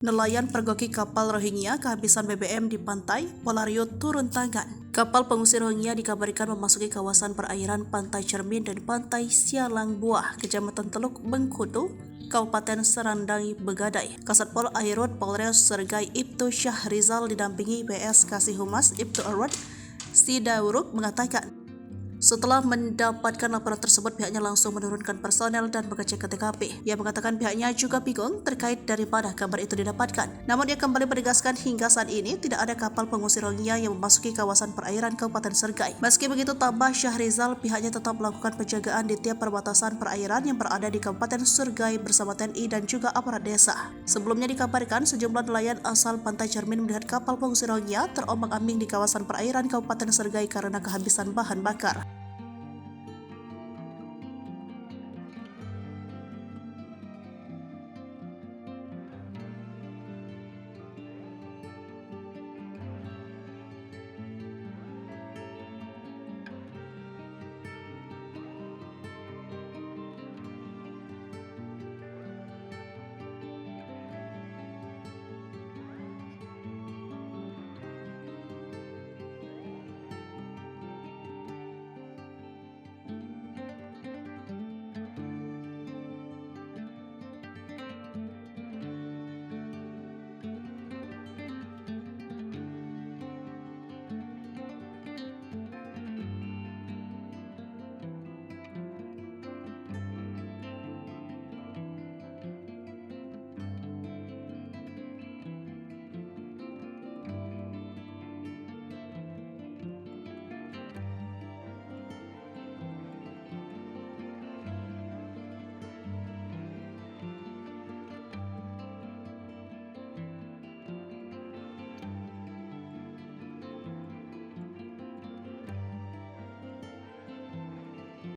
Nelayan pergoki kapal Rohingya kehabisan BBM di pantai, Polario turun tangan. Kapal pengusir Rohingya dikabarkan memasuki kawasan perairan Pantai Cermin dan Pantai Sialang Buah, Kecamatan Teluk Bengkudu, Kabupaten Serandai, Begadai. Kasatpol Airut Polres Sergai Ibtu Syahrizal didampingi PS Kasih Humas Ibtu Arwad Sidauruk mengatakan, setelah mendapatkan laporan tersebut, pihaknya langsung menurunkan personel dan mengecek ke TKP. Ia mengatakan pihaknya juga bingung terkait dari mana kabar itu didapatkan. Namun ia kembali menegaskan hingga saat ini tidak ada kapal pengusir Rohingya yang memasuki kawasan perairan Kabupaten Sergai. Meski begitu, tambah Syahrizal, pihaknya tetap melakukan penjagaan di tiap perbatasan perairan yang berada di Kabupaten Sergai bersama TNI dan juga aparat desa. Sebelumnya dikabarkan sejumlah nelayan asal Pantai Cermin melihat kapal pengusir Rohingya terombang-ambing di kawasan perairan Kabupaten Sergai karena kehabisan bahan bakar.